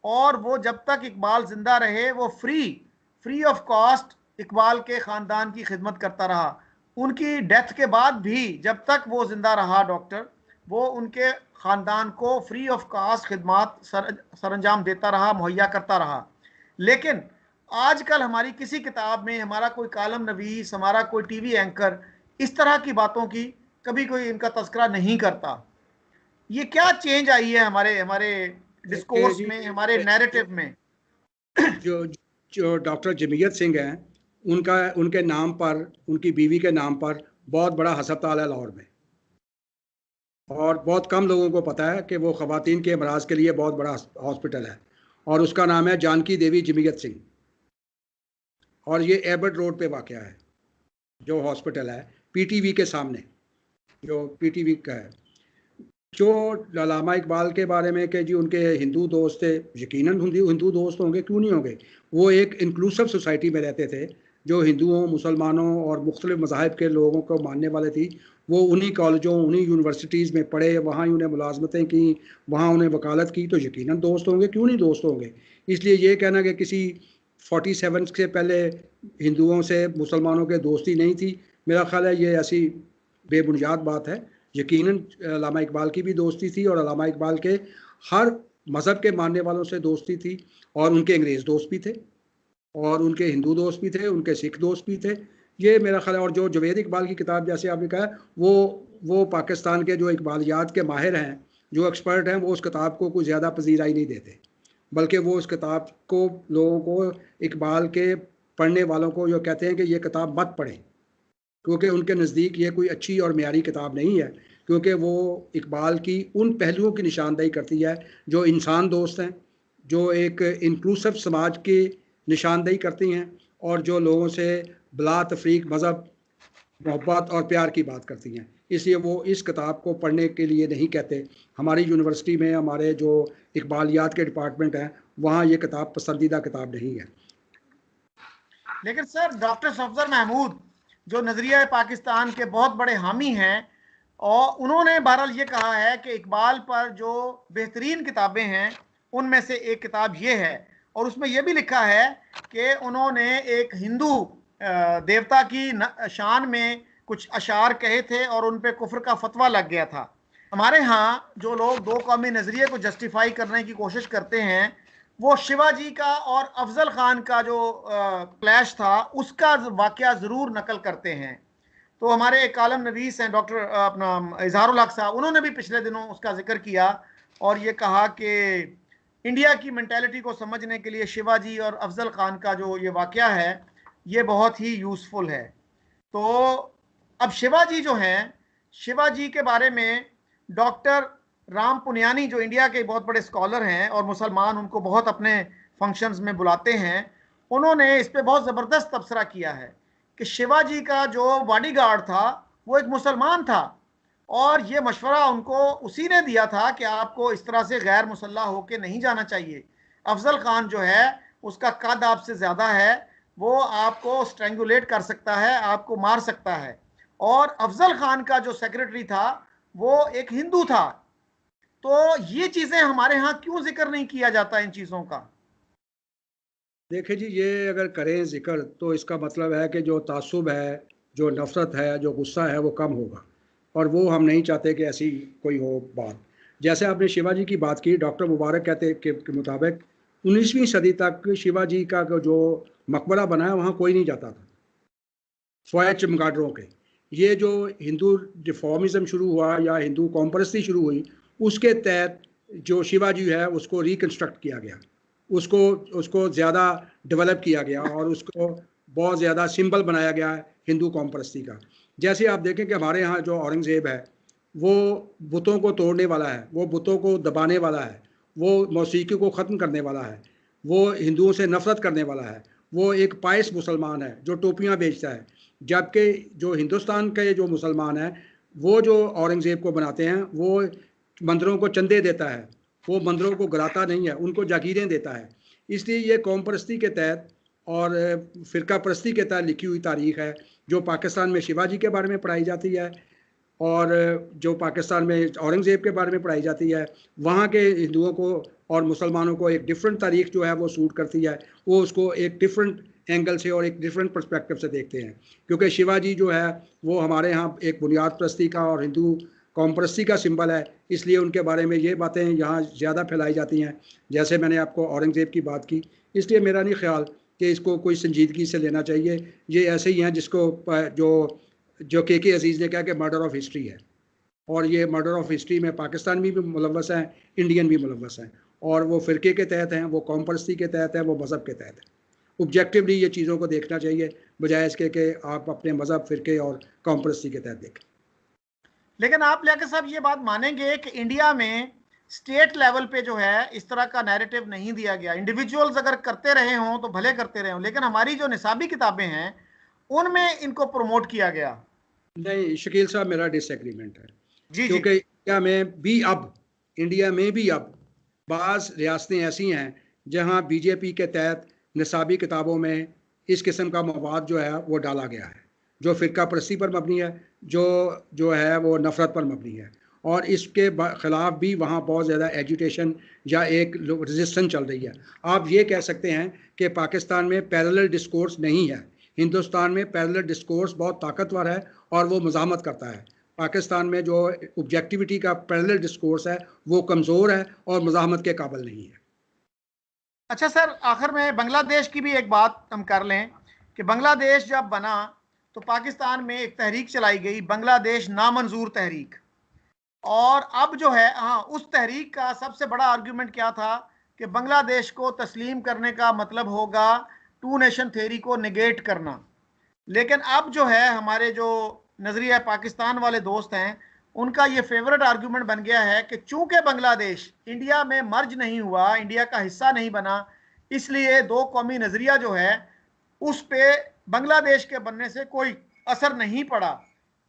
Speaker 1: और वो जब तक इकबाल जिंदा रहे वो फ्री ऑफ कॉस्ट इकबाल के ख़ानदान की खिदमत करता रहा। उनकी डेथ के बाद भी जब तक वो जिंदा रहा डॉक्टर, वो उनके ख़ानदान को फ्री ऑफ कॉस्ट खिदमत सरंजाम देता रहा, मुहैया करता रहा। लेकिन आजकल हमारी किसी किताब में हमारा कोई कालम नवीस, हमारा कोई टीवी एंकर इस तरह की बातों की कभी कोई इनका तस्करा नहीं करता। ये क्या चेंज आई है हमारे हमारे
Speaker 2: देखिए
Speaker 1: डिस्कोर्स
Speaker 2: जी,
Speaker 1: में, हमारे नैरेटिव में?
Speaker 2: जो जो डॉक्टर जमीयत सिंह हैं, उनका उनके नाम पर, उनकी बीवी के नाम पर बहुत बड़ा हस्पताल है लाहौर में। और बहुत कम लोगों को पता है कि वो ख़वातीन के अमराज के लिए बहुत बड़ा हॉस्पिटल है, और उसका नाम है जानकी देवी जमीयत सिंह। और ये एबर्ट रोड पे वाक़या है जो हॉस्पिटल है, पीटीवी के सामने, जो पीटीवी का है। जो अल्लामा इकबाल के बारे में कि जी उनके हिंदू दोस्त थे, यकीनन हिंदू दोस्त होंगे, क्यों नहीं होंगे। वो एक इंक्लूसिव सोसाइटी में रहते थे, जो हिंदुओं, मुसलमानों और मुख्तलिफ मज़ाहिब के लोगों को मानने वाले थी। वो उन्हीं कॉलेजों, उन्हीं यूनिवर्सिटीज़ में पढ़े, वहाँ ही उन्हें मुलाजमतें की, वहाँ उन्हें वकालत की, तो यकीनन दोस्त होंगे, क्यों नहीं दोस्त होंगे। इसलिए ये कहना कि किसी 47 से पहले हिंदुओं से मुसलमानों के दोस्ती नहीं थी, मेरा ख्याल है ये ऐसी बेबुनियाद बात है। यकीनन अल्लामा इकबाल की भी दोस्ती थी, और अल्लामा इकबाल के हर मज़हब के मानने वालों से दोस्ती थी। और उनके अंग्रेज़ दोस्त भी थे, और उनके हिंदू दोस्त भी थे, उनके सिख दोस्त भी थे। ये मेरा ख्याल है। और जो जवेद इकबाल की किताब जैसे आपने कहा, वो पाकिस्तान के जो इकबालियात के माहिर हैं, जो एक्सपर्ट हैं, वो उस किताब को कुछ ज़्यादा पजीराई नहीं देते, बल्कि वो उस किताब को लोगों को, इकबाल के पढ़ने वालों को, जो कहते हैं कि ये किताब मत पढ़ें, क्योंकि उनके नज़दीक ये कोई अच्छी और मेयारी किताब नहीं है, क्योंकि वो इकबाल की उन पहलुओं की निशानदेही करती है जो इंसान दोस्त हैं, जो एक इंक्लूसिव समाज की निशानदेही करती हैं, और जो लोगों से बला तफरीक, मज़हब, मोहब्बत और प्यार की बात करती हैं। इसलिए वो इस किताब को पढ़ने के लिए नहीं कहते। हमारी यूनिवर्सिटी में हमारे जो इकबालियात के डिपार्टमेंट हैं, वहाँ ये किताब पसंदीदा किताब नहीं है।
Speaker 1: लेकिन सर, डॉक्टर सफदर महमूद जो नजरिया पाकिस्तान के बहुत बड़े हामी हैं, और उन्होंने बहरहाल ये कहा है कि इकबाल पर जो बेहतरीन किताबें हैं उनमें से एक किताब ये है। और उसमें यह भी लिखा है कि उन्होंने एक हिंदू देवता की शान में कुछ अशार कहे थे और उन पर कुफ्र का फतवा लग गया था। हमारे यहाँ जो लोग दो कौमी नज़रिए को जस्टिफाई करने की कोशिश करते हैं, वो शिवाजी का और अफजल खान का जो क्लैश था उसका वाकया ज़रूर नकल करते हैं। तो हमारे एक कालम नवीस हैं डॉक्टर अपना इजहारुल हक साहब, उन्होंने भी पिछले दिनों उसका जिक्र किया और ये कहा कि इंडिया की मेंटालिटी को समझने के लिए शिवाजी और अफजल खान का जो ये वाकया है ये बहुत ही यूज़फुल है। तो अब शिवाजी जो हैं, शिवाजी के बारे में डॉक्टर राम पुनियानी जो इंडिया के बहुत बड़े स्कॉलर हैं और मुसलमान उनको बहुत अपने फंक्शंस में बुलाते हैं, उन्होंने इस पर बहुत ज़बरदस्त तबसरा किया है कि शिवाजी का जो बॉडीगार्ड था वो एक मुसलमान था और ये मशवरा उनको उसी ने दिया था कि आपको इस तरह से गैर मुसल्लह होके नहीं जाना चाहिए। अफजल खान जो है उसका कद आपसे ज़्यादा है, वो आपको स्ट्रेंगुलेट कर सकता है, आपको मार सकता है। और अफजल खान का जो सेक्रेटरी था वो एक हिंदू था। तो ये चीज़ें हमारे यहाँ क्यों जिक्र नहीं किया जाता इन चीज़ों का?
Speaker 2: देखिए जी, ये अगर करें जिक्र तो इसका मतलब है कि जो तासुब है, जो नफ़रत है, जो गुस्सा है, वो कम होगा, और वो हम नहीं चाहते कि ऐसी कोई हो बात। जैसे आपने शिवाजी की बात की, डॉक्टर मुबारक कहते के मुताबिक 19वीं सदी तक शिवाजी का जो मकबरा बना है वहाँ कोई नहीं जाता था, स्वाय चमगादड़ों के। ये जो हिंदू रिफॉर्मिज्म शुरू हुआ या हिंदू कौमपरस्ती शुरू हुई, उसके तहत जो शिवाजी है उसको रिकन्स्ट्रक्ट किया गया, उसको उसको ज़्यादा डेवलप किया गया और उसको बहुत ज़्यादा सिंबल बनाया गया हिंदू कौमपरस्ती का। जैसे आप देखें कि हमारे यहाँ जो औरंगज़ेब है वो बुतों को तोड़ने वाला है, वो बुतों को दबाने वाला है, वो मौसीकी को ख़त्म करने वाला है, वो हिंदुओं से नफ़रत करने वाला है, वो एक पायस मुसलमान है जो टोपियाँ बेचता है। जबकि जो हिंदुस्तान के जो मुसलमान हैं वो जो औरंगज़ेब को बनाते हैं वो मंदिरों को चंदे देता है, वो मंदिरों को गिराता नहीं है, उनको जागीरें देता है। इसलिए ये कौम परस्ती के तहत और फ़िरका परस्ती के तहत लिखी हुई तारीख़ है, जो पाकिस्तान में शिवाजी के बारे में पढ़ाई जाती है और जो पाकिस्तान में औरंगज़ेब के बारे में पढ़ाई जाती है। वहाँ के हिंदुओं को और मुसलमानों को एक डिफरेंट तारीख जो है वो सूट करती है, वो उसको एक डिफरेंट एंगल से और एक डिफरेंट पर्सपेक्टिव से देखते हैं। क्योंकि शिवाजी जो है वो हमारे यहाँ एक बुनियाद परस्ती का और हिंदू कौम परस्ती का सिंबल है, इसलिए उनके बारे में ये बातें यहाँ ज़्यादा फैलाई जाती हैं। जैसे मैंने आपको औरंगज़ेब की बात की, इसलिए मेरा नहीं ख्याल कि इसको कोई संजीदगी से लेना चाहिए। ये ऐसे ही हैं जिसको जो के अजीज़ ने कहा कि मर्डर ऑफ हिस्ट्री है, और ये मर्डर ऑफ हिस्ट्री में पाकिस्तान में भी मुलव्वस हैं, इंडियन भी मुलव्वस हैं, और वो फ़िरके के तहत हैं, वो कौम परस्ती के तहत हैं, वो मज़हब के तहत है। ऑब्जेक्टिवली ये चीज़ों को देखना चाहिए, बजाय इसके कि आप अपने मज़हब, फ़िरके और कौम परस्ती के तहत देखें।
Speaker 1: लेकिन आप लियाकत साहब ये बात मानेंगे कि इंडिया में स्टेट लेवल पे जो है इस तरह का नैरेटिव नहीं दिया गया। इंडिविजुअल्स अगर करते रहे हों तो भले करते रहे हों, लेकिन हमारी जो निसाबी किताबें हैं उनमें इनको प्रमोट किया गया।
Speaker 2: नहीं शकील साहब, मेरा डिसएग्रीमेंट है,
Speaker 1: जी जी।
Speaker 2: क्योंकि इंडिया में भी अब बाज़ रियासतें ऐसी हैं जहां बीजेपी के तहत निसाबी किताबों में इस किस्म का मवाद जो है वो डाला गया है, जो फ़िरका परस्ती पर मबनी है, जो है वो नफ़रत पर मबनी है, और इसके ख़िलाफ़ भी वहाँ बहुत ज़्यादा एजुटेशन या एक रेजिस्टेंस चल रही है। आप ये कह सकते हैं कि पाकिस्तान में पैरेलल डिस्कोर्स नहीं है। हिंदुस्तान में पैरेलल डिस्कोर्स बहुत ताकतवर है और वो मज़ाहमत करता है। पाकिस्तान में जो ऑब्जेक्टिविटी का पैरेलल डिस्कोर्स है वो कमज़ोर है और मज़ाहमत के काबिल नहीं है।
Speaker 1: अच्छा सर, आखिर में बांग्लादेश की भी एक बात हम कर लें कि बांग्लादेश जब बना तो पाकिस्तान में एक तहरीक चलाई गई, बांग्लादेश नामंजूर तहरीक। और अब जो है, हाँ, उस तहरीक का सबसे बड़ा आर्ग्यूमेंट क्या था कि बांग्लादेश को तस्लीम करने का मतलब होगा टू नेशन थ्योरी को निगेट करना। लेकिन अब जो है हमारे जो नजरिया पाकिस्तान वाले दोस्त हैं उनका ये फेवरेट आर्ग्यूमेंट बन गया है कि चूंकि बांग्लादेश इंडिया में मर्ज नहीं हुआ, इंडिया का हिस्सा नहीं बना, इसलिए दो कौमी नजरिया जो है उस पे बांग्लादेश के बनने से कोई असर नहीं पड़ा।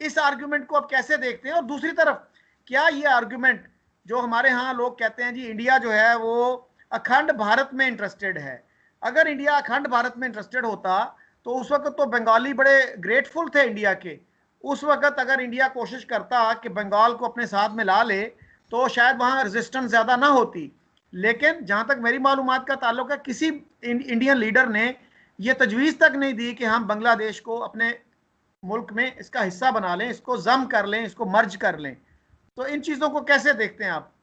Speaker 1: इस आर्ग्यूमेंट को आप कैसे देखते हैं? और दूसरी तरफ क्या ये आर्ग्यूमेंट जो हमारे यहाँ लोग कहते हैं जी इंडिया जो है वो अखंड भारत में इंटरेस्टेड है, अगर इंडिया अखंड भारत में इंटरेस्टेड होता तो उस वक्त तो बंगाली बड़े ग्रेटफुल थे इंडिया के। उस वक्त अगर इंडिया कोशिश करता कि बंगाल को अपने साथ में ला ले तो शायद वहां रेजिस्टेंस ज्यादा ना होती। लेकिन जहां तक मेरी मालूमात का ताल्लुक है, किसी इंडियन लीडर ने यह तजवीज़ तक नहीं दी कि हम बांग्लादेश को अपने मुल्क में इसका हिस्सा बना लें, इसको जम कर लें, इसको मर्ज कर लें। तो इन चीज़ों को कैसे देखते हैं आप?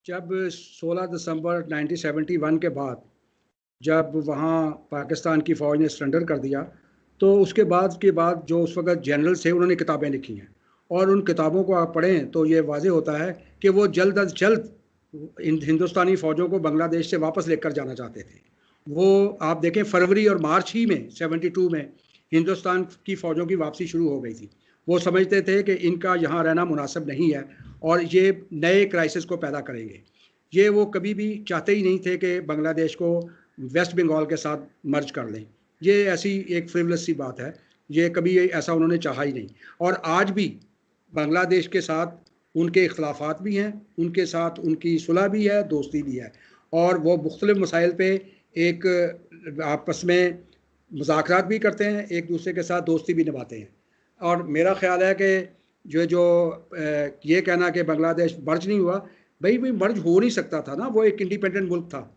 Speaker 2: जब 16 दिसंबर 1971 के बाद जब वहाँ पाकिस्तान की फ़ौज ने सरेंडर कर दिया, तो उसके बाद जो उस वक़्त जनरल थे उन्होंने किताबें लिखी हैं, और उन किताबों को आप पढ़ें तो ये वाज़े होता है कि वो जल्द अज़ जल्द हिंदुस्तानी फ़ौजों को बांग्लादेश से वापस लेकर जाना चाहते थे। वो आप देखें फरवरी और मार्च ही में 72 में हिंदुस्तान की फ़ौजों की वापसी शुरू हो गई थी। वो समझते थे कि इनका यहाँ रहना मुनासिब नहीं है और ये नए क्राइसिस को पैदा करेंगे। ये वो कभी भी चाहते ही नहीं थे कि बांग्लादेश को वेस्ट बंगाल के साथ मर्ज कर लें। ये ऐसी एक फ्रिवलेस सी बात है, ये कभी ऐसा उन्होंने चाहा ही नहीं। और आज भी बांग्लादेश के साथ उनके इख्तलाफात भी हैं, उनके साथ उनकी सुलह भी है, दोस्ती भी है, और वो मुख्तलिफ मसाइल पे एक आपस में मुज़ाकरात भी करते हैं, एक दूसरे के साथ दोस्ती भी निभाते हैं। और मेरा ख्याल है कि जो ये कहना कि बांग्लादेश मर्ज नहीं हुआ, भाई मर्ज हो नहीं सकता था ना, वो एक इंडिपेंडेंट मुल्क था।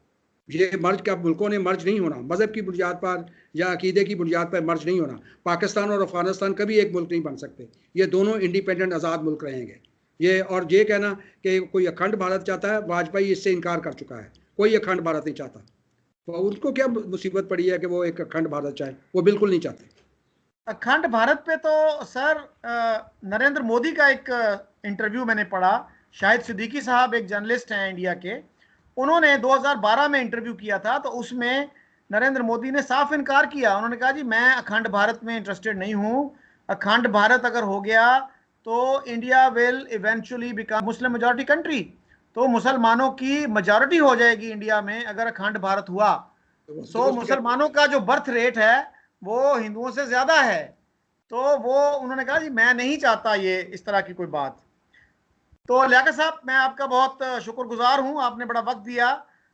Speaker 2: ये मर्ज का मुल्कों ने मर्ज नहीं होना, मज़हब की बुनियाद पर या अकीदे की बुनियाद पर मर्ज नहीं होना। पाकिस्तान और अफगानिस्तान कभी एक मुल्क नहीं बन सकते, ये दोनों इंडिपेंडेंट आज़ाद मुल्क रहेंगे। ये कहना कि कोई अखंड भारत चाहता है, वाजपेयी इससे इनकार कर चुका है, कोई अखंड भारत नहीं चाहता। तो उनको क्या मुसीबत पड़ी है कि वो एक अखंड भारत चाहे? वो बिल्कुल नहीं चाहते।
Speaker 1: अखंड भारत पे तो सर नरेंद्र मोदी का एक इंटरव्यू मैंने पढ़ा, शाहिद सिद्दीकी साहब एक जर्नलिस्ट हैं इंडिया के, उन्होंने 2012 में इंटरव्यू किया था, तो उसमें नरेंद्र मोदी ने साफ इनकार किया। उन्होंने कहा जी मैं अखंड भारत में इंटरेस्टेड नहीं हूं, अखंड भारत अगर हो गया तो India will eventually become Muslim majority country, तो मुसलमानों की मेजॉरिटी हो जाएगी इंडिया में अगर अखंड भारत हुआ। तो मुसलमानों का जो बर्थ रेट है वो हिंदुओं से ज्यादा है, तो वो उन्होंने कहा जी मैं नहीं चाहता ये इस तरह की कोई बात। तो लियाकत साहब मैं आपका बहुत शुक्रगुजार हूं, आपने बड़ा वक्त दिया